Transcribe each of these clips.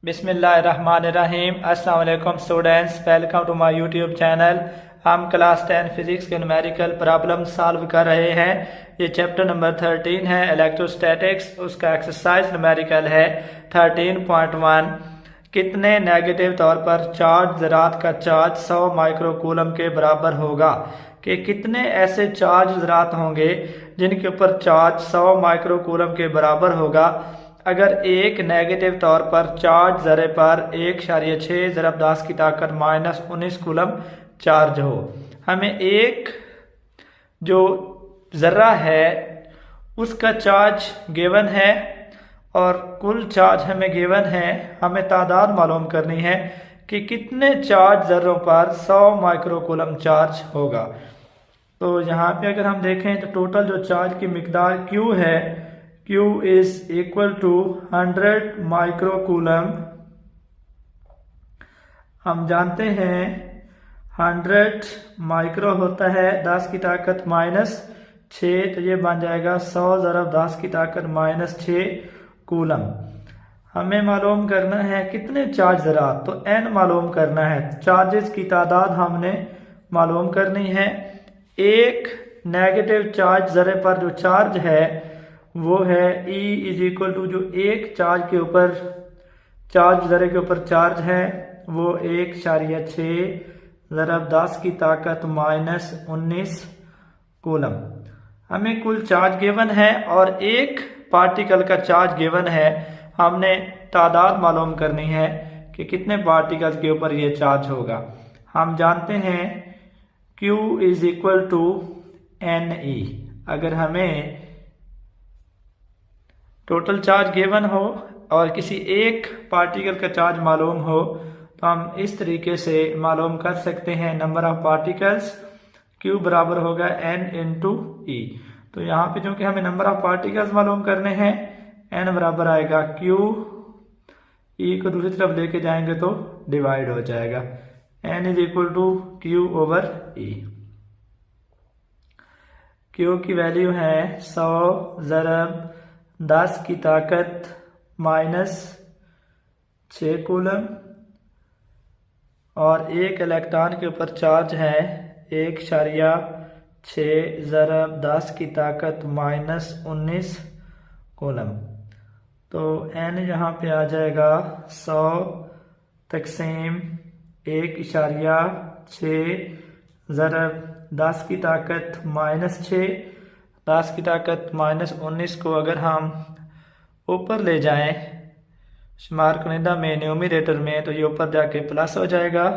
बिस्मिल्लाहिर्रहमानिर्रहीम। अस्सलाम वालेकुम students, welcome to my YouTube channel. हम क्लास 10 फिजिक्स के न्यूमेरिकल प्रॉब्लम सॉल्व कर रहे हैं। ये चैप्टर नंबर 13 है इलेक्ट्रोस्टैटिक्स। उसका एक्सरसाइज न्यूमेरिकल है 13.1। कितने नेगेटिव तौर पर चार्ज ज़रात का चार्ज 100 माइक्रोकूलम के बराबर होगा? कि कितने ऐसे चार्ज ज़रात होंगे जिनके ऊपर चार्ज 100 माइक्रोकूलम के बराबर होगा अगर एक नेगेटिव तौर पर चार्ज ज़रे पर 1.6 ज़रब 10 की ताकत -19 कूलम चार्ज हो। हमें एक जो ज़र्रा है उसका चार्ज गिवन है और कुल चार्ज हमें गिवन है। हमें तादाद मालूम करनी है कि कितने चार्ज ज़र्रों पर 100 माइक्रोकूलम चार्ज होगा। तो यहाँ पे अगर हम देखें तो टोटल जो चार्ज की मिकदार Q है, Q is equal to 100 microcoulomb. हम जानते हैं 100 माइक्रो होता है 10 की ताकत -6, तो ये बन जाएगा 100 ज़रब 10 की ताकत -6 कूलम। हमें मालूम करना है कितने चार्ज ज़रात, तो n मालूम करना है। चार्जेस की तादाद हमने मालूम करनी है। एक नेगेटिव चार्ज ज़रे पर जो चार्ज है वो है E इज इक्वल टू जो एक चार्ज के ऊपर चार्ज ज़रे के ऊपर चार्ज है वो 1.6 ज़रब 10 की ताकत -19 कूलम। हमें कुल चार्ज गिवन है और एक पार्टिकल का चार्ज गिवन है। हमने तादाद मालूम करनी है कि कितने पार्टिकल्स के ऊपर ये चार्ज होगा। हम जानते हैं Q is equal to NE। अगर हमें टोटल चार्ज गिवन हो और किसी एक पार्टिकल का चार्ज मालूम हो तो हम इस तरीके से मालूम कर सकते हैं। नंबर ऑफ पार्टिकल्स Q बराबर होगा N इंटू E। तो यहाँ पे जो कि हमें नंबर ऑफ पार्टिकल्स मालूम करने हैं, N बराबर आएगा Q, E को दूसरी तरफ लेके जाएंगे तो डिवाइड हो जाएगा। N is equal to Q over E। Q की वैल्यू है 100 ज़रब 10 की ताकत -6 कूलम और एक इलेक्ट्रॉन के ऊपर चार्ज है 1.6 ज़रब 10 की ताकत -19 कूलम। तो n यहाँ पे आ जाएगा 100 तक़सीम 1.6 ज़रब 10 की ताकत -6, 10 की ताकत -19 को अगर हम ऊपर ले जाएं शुमार कुनिंदा में न्यूमरेटर में तो ये ऊपर जाके प्लस हो जाएगा,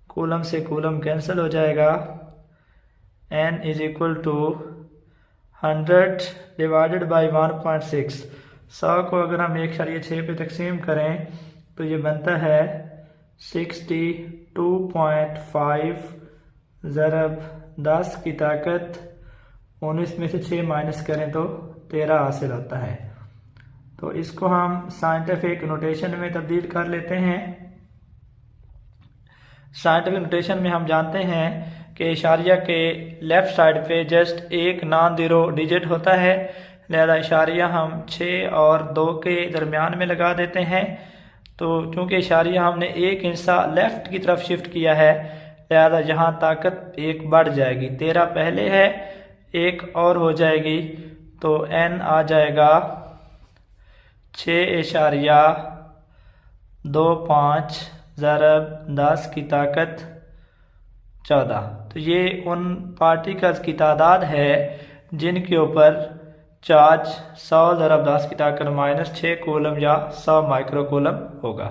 कूलम से कूलम कैंसिल हो जाएगा। n is equal to 100 divided by 1.6। 100 को अगर हम 1.6 पे तकसीम करें तो ये बनता है 62.5 ज़रब 10 की ताकत 19 में से 6 माइनस करें तो 13 हासिल होता है। तो इसको हम साइंटिफिक नोटेशन में तब्दील कर लेते हैं। साइंटिफिक नोटेशन में हम जानते हैं कि इशारिया के लेफ़्ट साइड पे जस्ट एक नॉन ज़ीरो डिजिट होता है, लिहाजा इशारिया हम 6 और 2 के दरमियान में लगा देते हैं। तो चूँकि इशारिया हमने एक हिस्सा लेफ़्ट की तरफ शिफ्ट किया है लिहाजा यहाँ ताकत एक बढ़ जाएगी। 13 पहले है, एक और हो जाएगी तो n आ जाएगा 6.25 ज़रब 10 की ताकत 14। तो ये उन पार्टिकल्स की तादाद है जिनके ऊपर चार्ज 100 ज़रब 10 की ताकत -6 कूलम या 100 माइक्रोकूलम होगा।